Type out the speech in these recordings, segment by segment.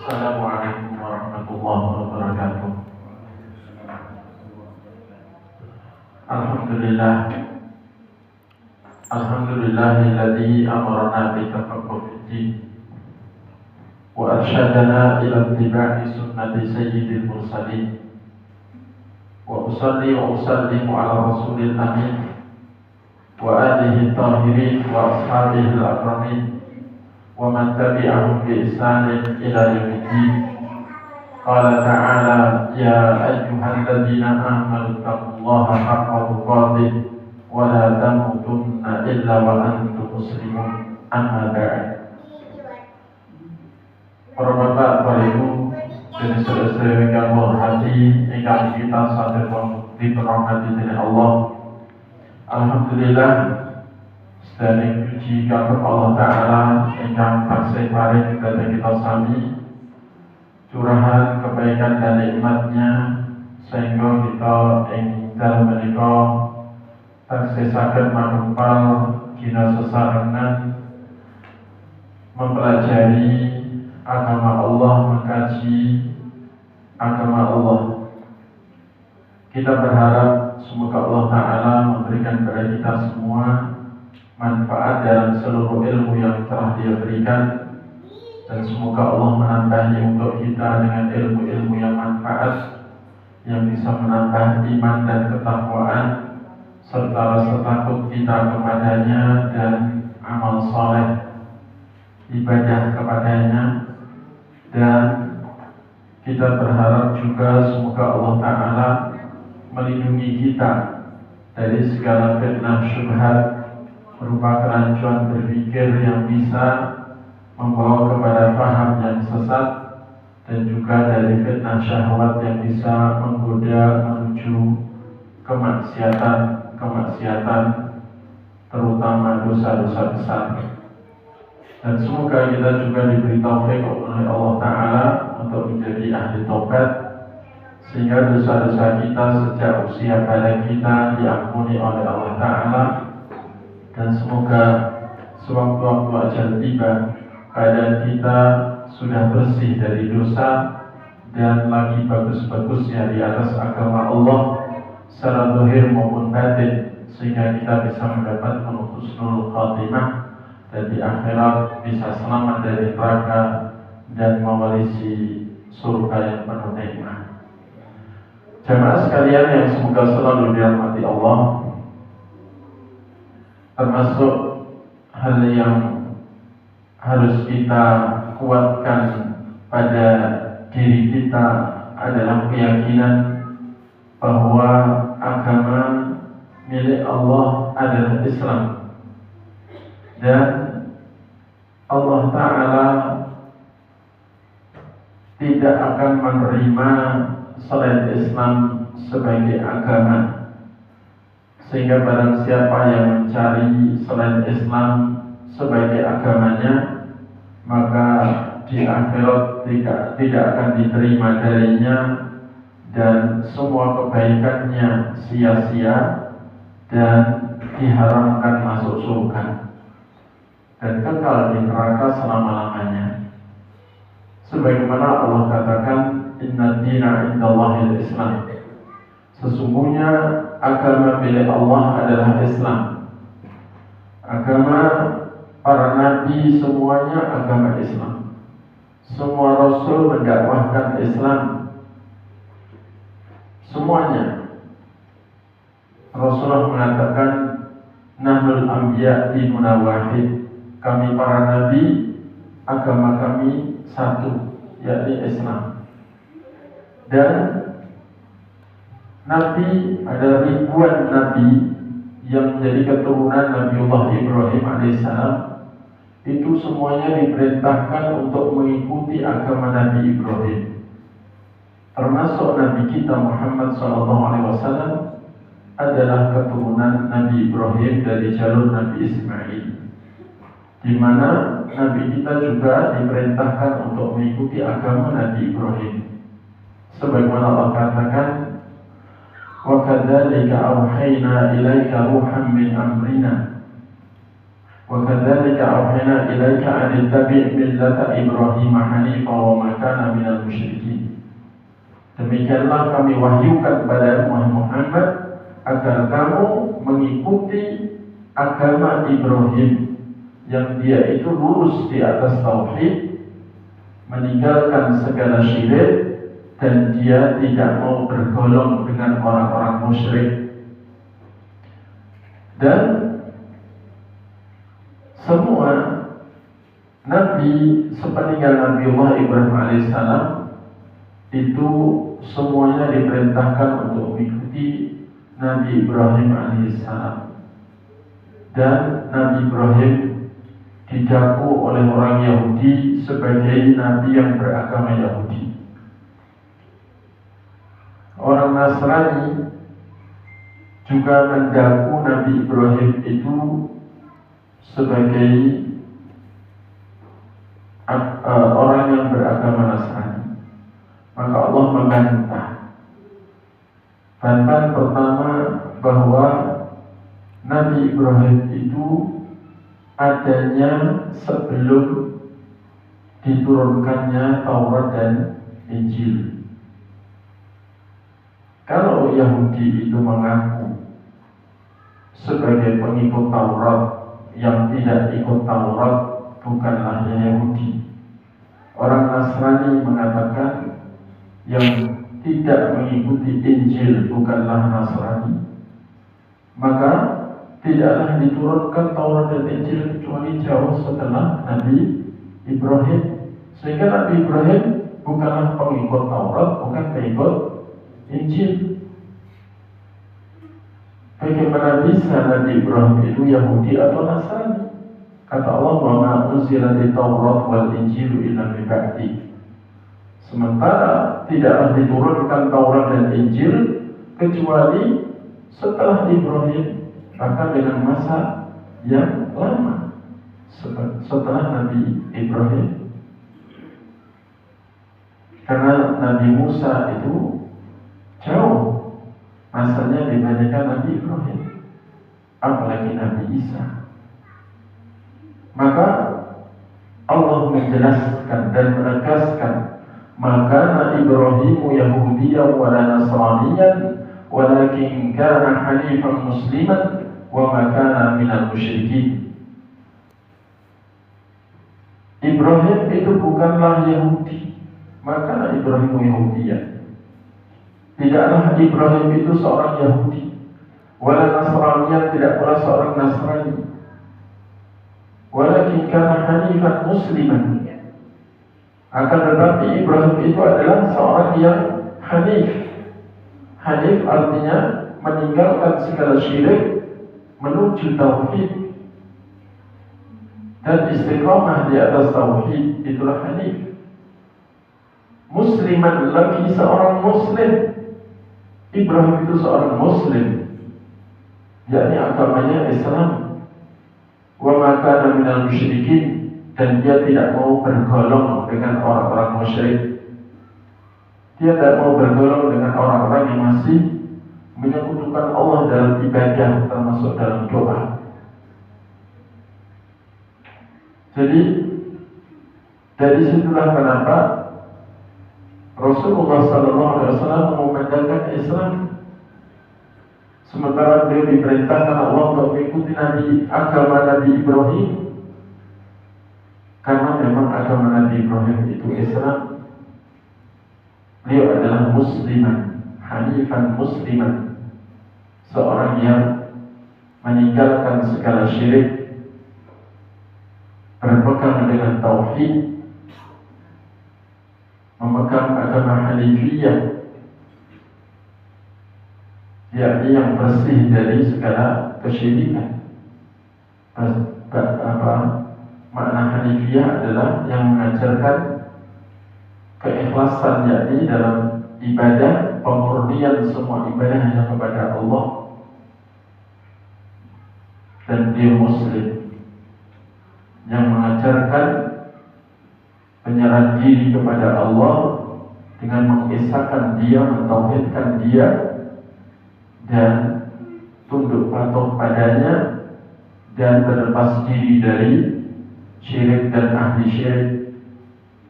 Assalamualaikum warahmatullahi wabarakatuh. Alhamdulillah. Alhamdulillahilladzi amarna bi tafaqquhi wa arsyadana ila ittiba'i sunnati sayyidil mursalin. Wa usalli wa usallimu ala rasulil amin wa alihi tahirin wa ashabihi al-akramin wa man tabi'ahum bi ihsanin ila yaumiddin. Qala ta'ala ya ayyuhalladzina amanu taqullaha haqqa tuqatih wa la tamutunna illa wa antum muslimun. Amma ba'd. Para bapak, para ibu, dan saudara-saudara yang berhati, ingkang kita sadar dirahmati oleh Allah. Alhamdulillah, sedaya puji kagem Allah Taala ingkang taksih paring dhateng kita sami curahan kebaikan dan nikmatnya sehingga kita ing dalem menika taksih saged manunggal gina sesarengan mempelajari agama Allah, mengkaji agama Allah. Kita berharap semoga Allah Ta'ala memberikan kepada kita semua manfaat dalam seluruh ilmu yang telah Dia berikan, dan semoga Allah menambahi untuk kita dengan ilmu-ilmu yang manfaat yang bisa menambah iman dan ketakwaan serta rasa takut kita kepadanya dan amal soleh ibadah kepadanya. Dan kita berharap juga semoga Allah Ta'ala melindungi kita dari segala fitnah syubhat berupa kerancuan berpikir yang bisa membawa kepada paham yang sesat, dan juga dari fitnah syahwat yang bisa menggoda menuju kemaksiatan terutama dosa-dosa besar. Dan semoga kita juga diberi taufik oleh Allah Ta'ala untuk menjadi ahli taubat, sehingga dosa-dosa kita sejak usia balik kita diampuni oleh Allah Ta'ala. Dan semoga sewaktu-waktu ajal tiba, keadaan kita sudah bersih dari dosa dan lagi bagus-bagusnya di atas agama Allah secara zahir maupun batin, sehingga kita bisa mendapat husnul khatimah dan di akhirat bisa selamat dari neraka dan mewarisi surga yang penuh nikmat. Jamaah sekalian yang semoga selalu dirahmati Allah, termasuk hal yang harus kita kuatkan pada diri kita adalah keyakinan bahwa agama milik Allah adalah Islam, dan Allah Ta'ala tidak akan menerima selain Islam sebagai agama, sehingga barang siapa yang mencari selain Islam sebagai agamanya, maka di akhirat tidak akan diterima darinya, dan semua kebaikannya sia-sia dan diharamkan masuk surga dan kekal di neraka selama-lamanya. Sebagaimana Allah katakan, inna dina indallahil Islam, sesungguhnya agama milik Allah adalah Islam. Agama para nabi semuanya agama Islam. Semua rasul mendakwahkan Islam. Semuanya. Rasulullah mengatakan, nahnul anbiya dinuna wahid, kami para nabi agama kami satu, yakni Islam. Dan nabi, ada ribuan nabi yang menjadi keturunan Nabiullah Ibrahim alaihissalam, itu semuanya diperintahkan untuk mengikuti agama Nabi Ibrahim. Termasuk Nabi kita Muhammad SAW adalah keturunan Nabi Ibrahim dari jalur Nabi Ismail, di mana Nabi kita juga diperintahkan untuk mengikuti agama Nabi Ibrahim. Sebagaimana Allah katakan, wa kadzalika auhayna ilaika ruhan min amrina Wa kadzalika awhayna ilaika an tattabi' millata Ibrahim hanifan wa ma kana minal musyrikin. Demikianlah kami wahyukan kepada Muhammad agar kamu mengikuti agama Ibrahim yang dia itu lurus di atas tauhid, meninggalkan segala syirik, dan dia tidak mau bergolong dengan orang-orang musyrik. Dan semua nabi sepeninggal Nabiullah Ibrahim alaihissalam itu semuanya diperintahkan untuk mengikuti Nabi Ibrahim alaihissalam. Dan Nabi Ibrahim didaku oleh orang Yahudi sebagai nabi yang beragama Yahudi. Orang Nasrani juga mendaku Nabi Ibrahim itu sebagai orang yang beragama Nasrani. Maka Allah membantah. Bantahan pertama bahwa Nabi Ibrahim itu adanya sebelum diturunkannya Taurat dan Injil. Kalau Yahudi itu mengaku sebagai pengikut Taurat, yang tidak ikut Taurat bukanlah Yahudi. Orang Nasrani mengatakan yang tidak mengikuti Injil bukanlah Nasrani. Maka tidaklah diturunkan Taurat dan Injil kecuali jauh setelah Nabi Ibrahim. Sehingga Nabi Ibrahim bukanlah pengikut Taurat, bukan pengikut Injil. Bagaimana bisa Nabi Ibrahim itu Yahudi atau Nasrani? Kata Allah, "Wa ma unzilatit Taurat wal Injilu illa min ba'di." Sementara tidaklah diturunkan Taurat dan Injil kecuali setelah Ibrahim, bahkan dengan masa yang lama setelah Nabi Ibrahim. Karena Nabi Musa itu jauh masanya dibandingkan Nabi Ibrahim, apalagi Nabi Isa. Maka Allah menjelaskan dan menegaskan, maka Nabi Ibrahim Yahudiyyan wa la Nasraniyan walakin kana hanifan musliman wa ma kana minal musyrikin. Ibrahim itu bukanlah Yahudi, maka Ibrahim Yahudiyyan. Tidaklah Ibrahim itu seorang Yahudi, wala Nasraniyan, tidak pula seorang Nasrani. Walakin kana hanifan musliman. Akan tetapi Ibrahim itu adalah seorang yang hanif. Hanif artinya meninggalkan segala syirik menuju tauhid dan istiqamah di atas tauhid, itulah hanif. Musliman, lagi seorang muslim. Ibrahim itu seorang muslim, yakni agamanya Islam. Wa ma kana minal musyrikin, dan dia tidak mau bergolong dengan orang-orang musyrik. Dia tidak mau bergolong dengan orang-orang yang masih menyekutukan Allah dalam ibadah, termasuk dalam doa. Jadi dari situlah kenapa Rasulullah SAW memandangkan Islam, sementara beliau diperintahkan Allah untuk mengikuti agama Nabi Ibrahim, karena memang agama Nabi Ibrahim itu Islam. Beliau adalah musliman, hanifan musliman, seorang yang meninggalkan segala syirik, berpegang dengan tauhid, memegang agama Hanifiyah, yakni yang bersih dari segala kesyirikan. Makna Hanifiyah adalah yang mengajarkan keikhlasan, yakni dalam ibadah, pemurnian semua ibadah hanya kepada Allah. Dan dia Muslim yang mengajarkan penyerahan diri kepada Allah dengan mengesahkan dia, mentauhidkan dia, dan tunduk patuh padanya dan berlepas diri dari syirik dan ahli syirik.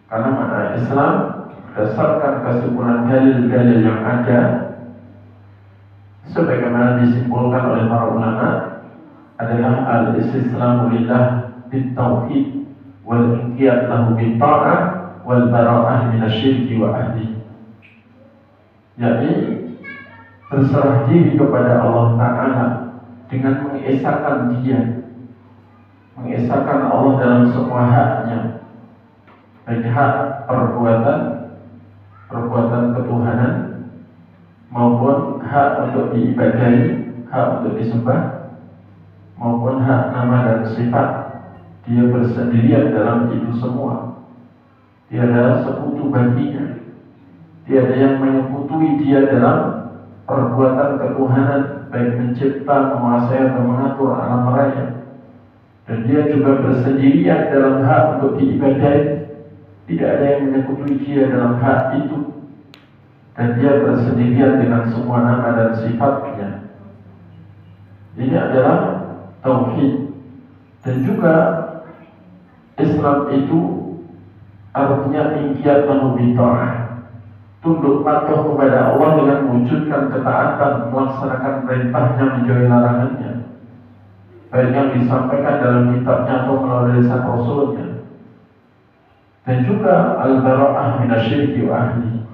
Karena makna Islam berdasarkan kesimpulan dalil-dalil yang ada, sebagaimana disimpulkan oleh para ulama, adalah al-istislamu lillah bit-tauhid wal-inqiyad lahu bit-ta'ah wal-bara'ah minasyirki wa ahli. Yakni berserah diri kepada Allah Ta'ala dengan mengesahkan Dia, mengesahkan Allah dalam semua haknya, baik hak perbuatan ketuhanan maupun hak untuk diibadahi, hak untuk disembah, maupun hak nama dan sifat. Dia bersendirian dalam itu semua. Tiada sekutu baginya. Tiada yang menyekutui Dia dalam perbuatan ketuhanan, baik mencipta, menguasai atau mengatur alam raya. Dan Dia juga bersendirian dalam hak untuk diibadahi. Tidak ada yang menyekutui Dia dalam hak itu. Dan Dia bersendirian dengan semua nama dan sifatnya. Ini adalah tauhid. Dan juga Islam itu artinya inqiyad lahu bita'ah, tunduk patuh kepada Allah dengan mewujudkan ketaatan, melaksanakan perintahnya, menjauhi larangannya, baik yang disampaikan dalam kitabnya atau melalui lisan Rasulnya. Dan juga al-bara'ah minasyirki wa ahli,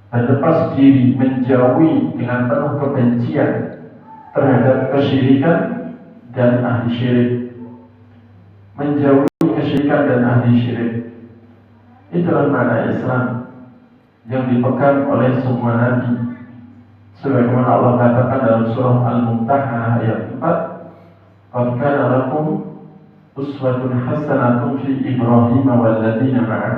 berlepas diri, menjauhi dengan penuh kebencian terhadap kesyirikan dan ahli syirik. Menjauhi kesyirikan dan ahli syirik, itulah makna Islam yang dipegang oleh semua nabi. Sebagaimana Allah katakan dalam surah Al-Mumtahanah ayat 4, "Qad kana lakum uswatun hasanatun fi Ibrahim wal ladzina ma'ah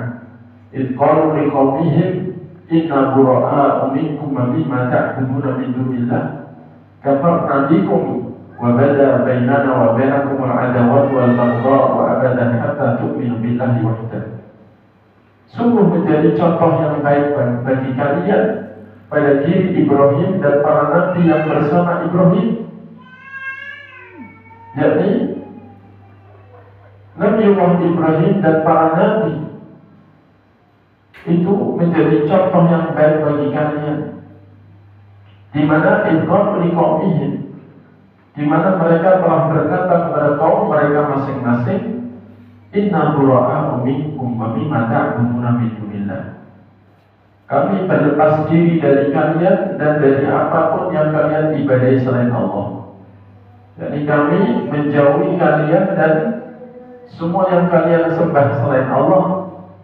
id qalu liqaumihim inna bura'a'u minkum mimma ta'buduna min dunillah kafarna bikum wa bada bainana wa bainakum al-'adawatu wal baghdha'u abadan hatta tu'minu billahi wahdahu." Sungguh menjadi contoh yang baik bagi kalian pada diri Ibrahim dan para nabi yang bersama Ibrahim, yakni Nabi Ibrahim dan para nabi itu menjadi contoh yang baik bagi kalian, di mana idqam liqaumihim, di mana mereka telah berkata kepada kaum mereka masing-masing, "Inna bura'a'u minkum wa mimma ta'buduna min dunillah." Kami berlepas diri dari kalian dan dari apapun yang kalian ibadahi selain Allah. Jadi kami menjauhi kalian dan semua yang kalian sembah selain Allah,